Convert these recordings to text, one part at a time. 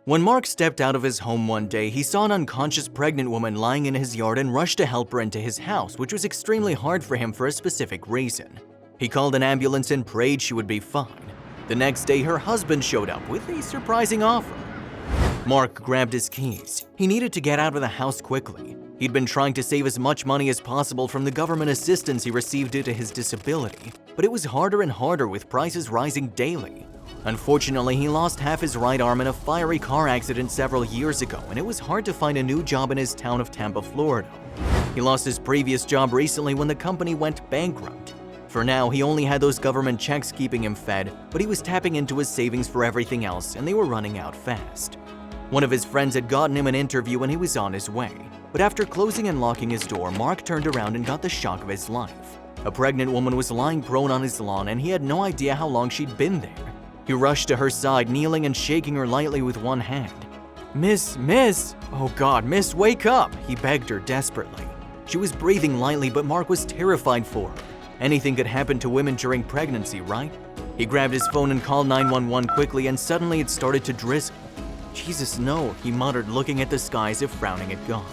When Mark stepped out of his home one day, he saw an unconscious pregnant woman lying in his yard and rushed to help her into his house, which was extremely hard for him for a specific reason. He called an ambulance and prayed she would be fine. The next day, her husband showed up with a surprising offer. Mark grabbed his keys. He needed to get out of the house quickly. He'd been trying to save as much money as possible from the government assistance he received due to his disability, but it was harder and harder with prices rising daily. Unfortunately, he lost half his right arm in a fiery car accident several years ago, and it was hard to find a new job in his town of Tampa, Florida. He lost his previous job recently when the company went bankrupt. For now, he only had those government checks keeping him fed, but he was tapping into his savings for everything else, and they were running out fast. One of his friends had gotten him an interview when he was on his way, but after closing and locking his door, Mark turned around and got the shock of his life. A pregnant woman was lying prone on his lawn, and he had no idea how long she'd been there. He rushed to her side, kneeling and shaking her lightly with one hand. Miss, oh God, miss, wake up, he begged her desperately. She was breathing lightly, but Mark was terrified for her. Anything could happen to women during pregnancy, right? He grabbed his phone and called 911 quickly, and suddenly it started to drizzle. Jesus, no, he muttered, looking at the sky as if frowning at God.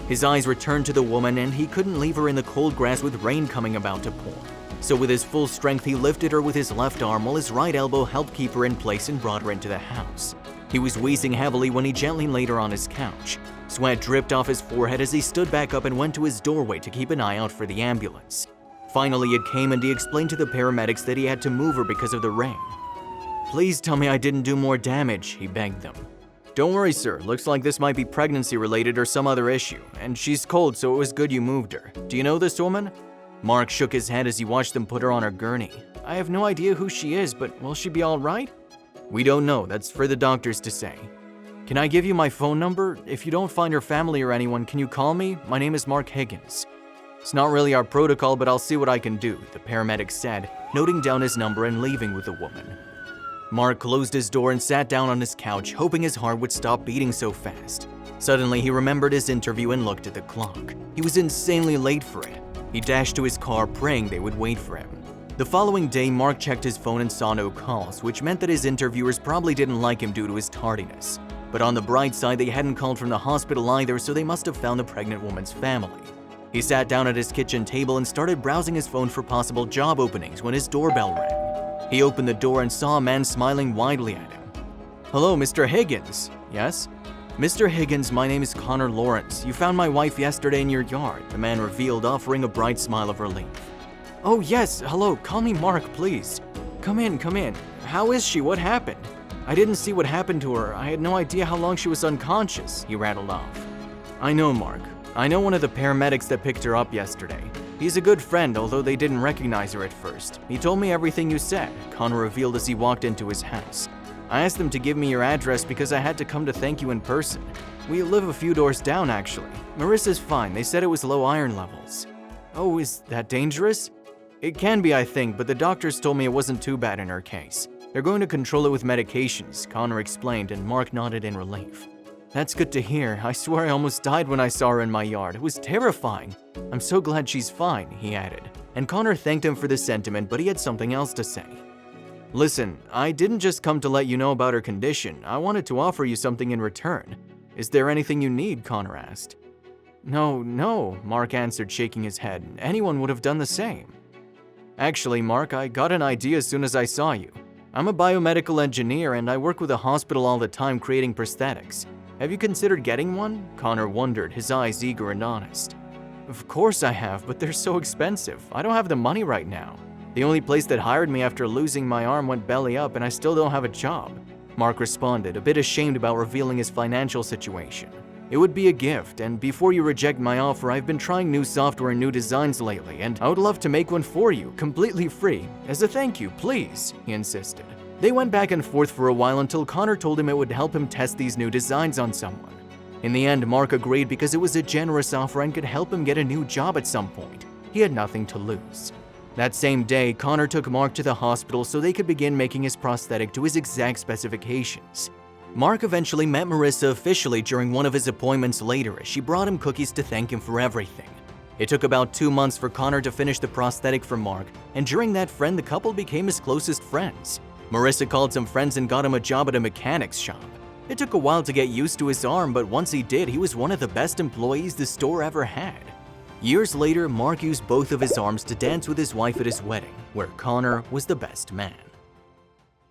His eyes returned to the woman, and he couldn't leave her in the cold grass with rain coming about to pour. So with his full strength, he lifted her with his left arm while his right elbow helped keep her in place and brought her into the house. He was wheezing heavily when he gently laid her on his couch. Sweat dripped off his forehead as he stood back up and went to his doorway to keep an eye out for the ambulance. Finally, it came, and he explained to the paramedics that he had to move her because of the rain. Please tell me I didn't do more damage, he begged them. Don't worry, sir. Looks like this might be pregnancy-related or some other issue, and she's cold, so it was good you moved her. Do you know this woman? Mark shook his head as he watched them put her on her gurney. I have no idea who she is, but will she be all right? We don't know. That's for the doctors to say. Can I give you my phone number? If you don't find her family or anyone, can you call me? My name is Mark Higgins. It's not really our protocol, but I'll see what I can do, the paramedic said, noting down his number and leaving with the woman. Mark closed his door and sat down on his couch, hoping his heart would stop beating so fast. Suddenly, he remembered his interview and looked at the clock. He was insanely late for it. He dashed to his car, praying they would wait for him. The following day, Mark checked his phone and saw no calls, which meant that his interviewers probably didn't like him due to his tardiness. But on the bright side, they hadn't called from the hospital either, so they must have found the pregnant woman's family. He sat down at his kitchen table and started browsing his phone for possible job openings when his doorbell rang. He opened the door and saw a man smiling widely at him. Hello, Mr. Higgins. Yes? Mr. Higgins, my name is Connor Lawrence. You found my wife yesterday in your yard, the man revealed, offering a bright smile of relief. Oh yes, hello, call me Mark, please. Come in. How is she? What happened? I didn't see what happened to her. I had no idea how long she was unconscious, he rattled off. I know, Mark. I know one of the paramedics that picked her up yesterday. He's a good friend, although they didn't recognize her at first. He told me everything you said, Connor revealed as he walked into his house. I asked them to give me your address because I had to come to thank you in person. We live a few doors down, actually. Marissa's fine. They said it was low iron levels. Oh, is that dangerous? It can be, I think, but the doctors told me it wasn't too bad in her case. They're going to control it with medications, Connor explained, and Mark nodded in relief. That's good to hear. I swear I almost died when I saw her in my yard. It was terrifying. I'm so glad she's fine, he added. And Connor thanked him for the sentiment, but he had something else to say. Listen, I didn't just come to let you know about her condition. I wanted to offer you something in return. Is there anything you need? Connor asked. No, Mark answered, shaking his head. Anyone would have done the same. Actually, Mark, I got an idea as soon as I saw you. I'm a biomedical engineer and I work with a hospital all the time creating prosthetics. Have you considered getting one? Connor wondered, his eyes eager and honest. Of course I have, but they're so expensive. I don't have the money right now. The only place that hired me after losing my arm went belly up and I still don't have a job. Mark responded, a bit ashamed about revealing his financial situation. It would be a gift, and before you reject my offer, I've been trying new software and new designs lately, and I would love to make one for you, completely free. As a thank you, please, he insisted. They went back and forth for a while until Connor told him it would help him test these new designs on someone. In the end, Mark agreed because it was a generous offer and could help him get a new job at some point. He had nothing to lose. That same day, Connor took Mark to the hospital so they could begin making his prosthetic to his exact specifications. Mark eventually met Marissa officially during one of his appointments later as she brought him cookies to thank him for everything. It took about 2 months for Connor to finish the prosthetic for Mark, and during that friend, the couple became his closest friends. Marissa called some friends and got him a job at a mechanic's shop. It took a while to get used to his arm, but once he did, he was one of the best employees the store ever had. Years later, Mark used both of his arms to dance with his wife at his wedding, where Connor was the best man.